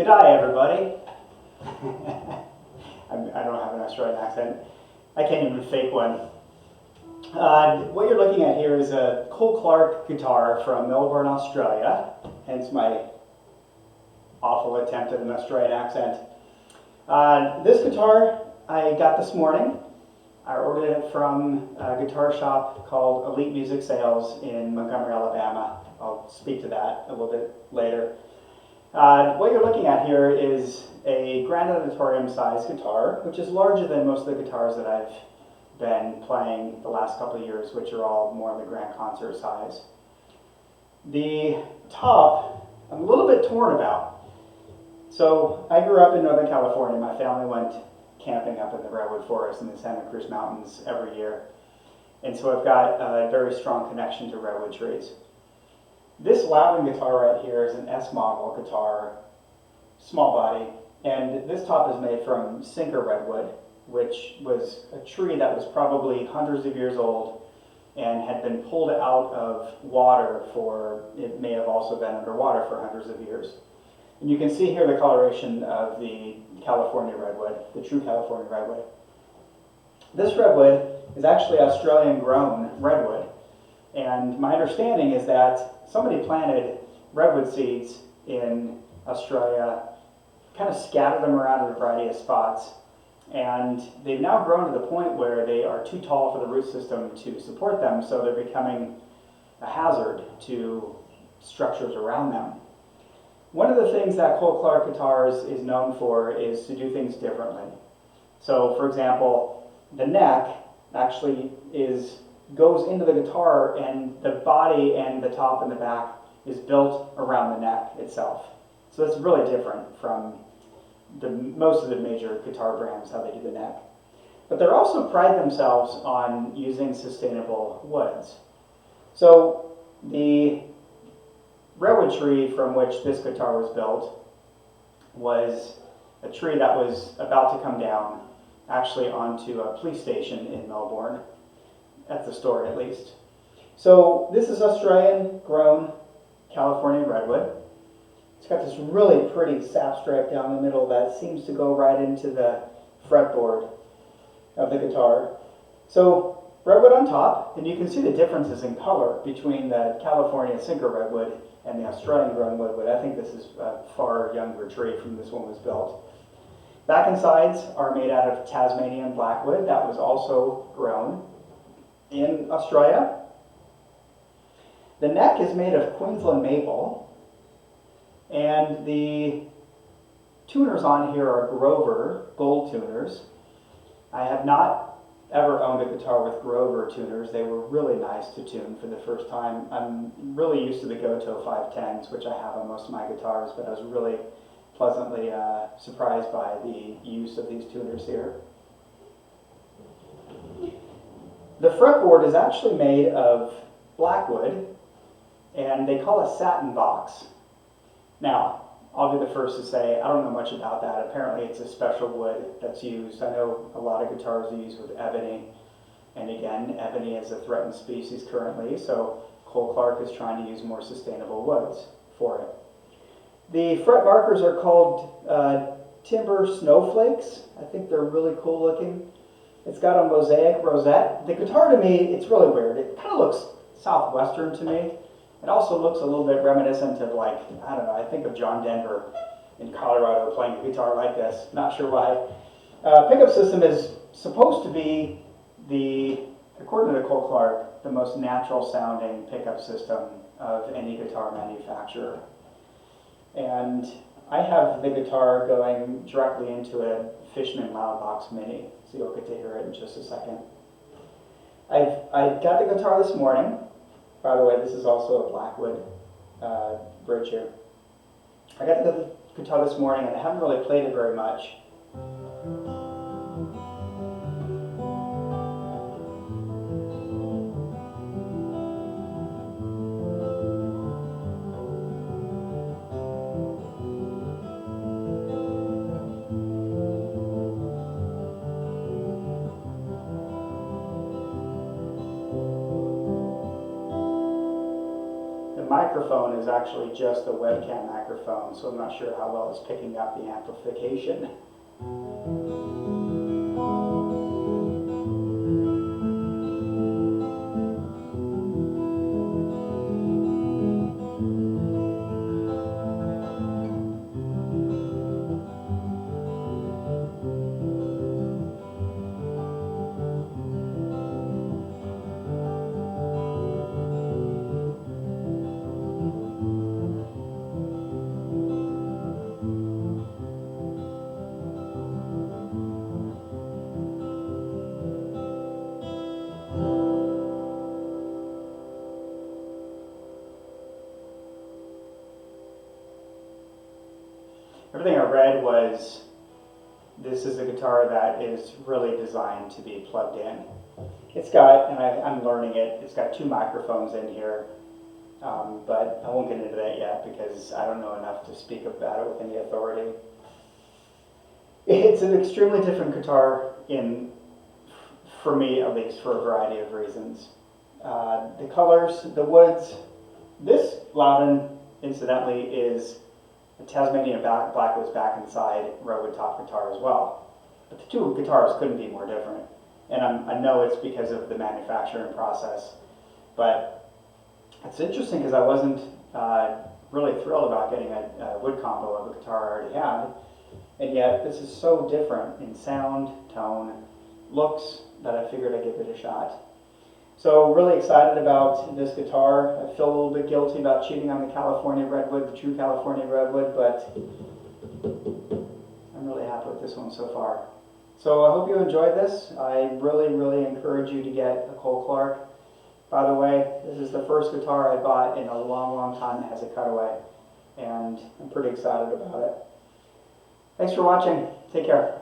Good day, everybody. I don't have an Australian accent. I can't even fake one. What you're looking at here is a Cole Clark guitar from Melbourne, Australia, hence my awful attempt at an Australian accent. This guitar I got this morning. I ordered it from a guitar shop called Elite Music Sales in Montgomery, Alabama. I'll speak to that a little bit later. What you're looking at here is a grand auditorium size guitar, which is larger than most of the guitars that I've been playing the last couple of years, which are all more in the grand concert size. The top, I'm a little bit torn about. So I grew up in Northern California. My family went camping up in the Redwood forest in the Santa Cruz Mountains every year. And so I've got a very strong connection to redwood trees. This Loudon guitar right here is an S model guitar, small body, and this top is made from sinker redwood, which was a tree that was probably hundreds of years old and had been pulled out of water for, it may have also been underwater for hundreds of years. And you can see here the coloration of the California redwood, the true California redwood. This redwood is actually Australian grown redwood. And my understanding is that somebody planted redwood seeds in Australia, kind of scattered them around in a variety of spots, and they've now grown to the point where they are too tall for the root system to support them, so they're becoming a hazard to structures around them. One of the things that Cole Clark Guitars is known for is to do things differently. So, for example, the neck actually goes into the guitar, and the body and the top and the back is built around the neck itself. So it's really different from most of the major guitar brands, how they do the neck. But they also pride themselves on using sustainable woods. So the redwood tree from which this guitar was built was a tree that was about to come down actually onto a police station in Melbourne, at the store at least. So this is Australian grown California redwood. It's got this really pretty sap stripe down the middle that seems to go right into the fretboard of the guitar. So redwood on top, and you can see the differences in color between the California sinker redwood and the Australian grown redwood. I think this is a far younger tree from this one was built. Back and sides are made out of Tasmanian Blackwood that was also grown in Australia. The neck is made of Queensland maple, and the tuners on here are Grover gold tuners. I have not ever owned a guitar with Grover tuners. They were really nice to tune for the first time. I'm really used to the Goto 510s, which I have on most of my guitars, but I was really pleasantly surprised by the use of these tuners here. The fretboard is actually made of Blackwood, and they call it satin box. Now, I'll be the first to say I don't know much about that. Apparently it's a special wood that's used. I know a lot of guitars are used with ebony, and again, ebony is a threatened species currently, so Cole Clark is trying to use more sustainable woods for it. The fret markers are called timber snowflakes. I think they're really cool looking. It's got a mosaic rosette. The guitar, to me, it's really weird. It kind of looks southwestern to me. It also looks a little bit reminiscent of, like, I don't know, I think of John Denver in Colorado playing a guitar like this. Not sure why. Pickup system is supposed to be according to Cole Clark, the most natural sounding pickup system of any guitar manufacturer. And I have the guitar going directly into a Fishman Loudbox Mini, so you'll get to hear it in just a second. I got the guitar this morning. By the way, this is also a Blackwood bridge here. I got the guitar this morning, and I haven't really played it very much. microphone is actually just a webcam microphone, so I'm not sure how well it's picking up the amplification. Everything I read was this is a guitar that is really designed to be plugged in. It's got, and I'm learning it, it's got 2 microphones in here, but I won't get into that yet because I don't know enough to speak about it with any authority. It's an extremely different guitar for me at least, for a variety of reasons. The colors, the woods, this Loudon, incidentally, is a Tasmanian Blackwood's back and side Redwood top guitar as well. But the 2 guitars couldn't be more different. And I know it's because of the manufacturing process. But it's interesting because I wasn't really thrilled about getting a wood combo of a guitar I already had. And yet this is so different in sound, tone, looks that I figured I'd give it a shot. So really excited about this guitar. I feel a little bit guilty about cheating on the California Redwood, the true California Redwood, but I'm really happy with this one so far. So I hope you enjoyed this. I really encourage you to get a Cole Clark. By the way, this is the first guitar I bought in a long time that has a cutaway, and I'm pretty excited about it. Thanks for watching. Take care.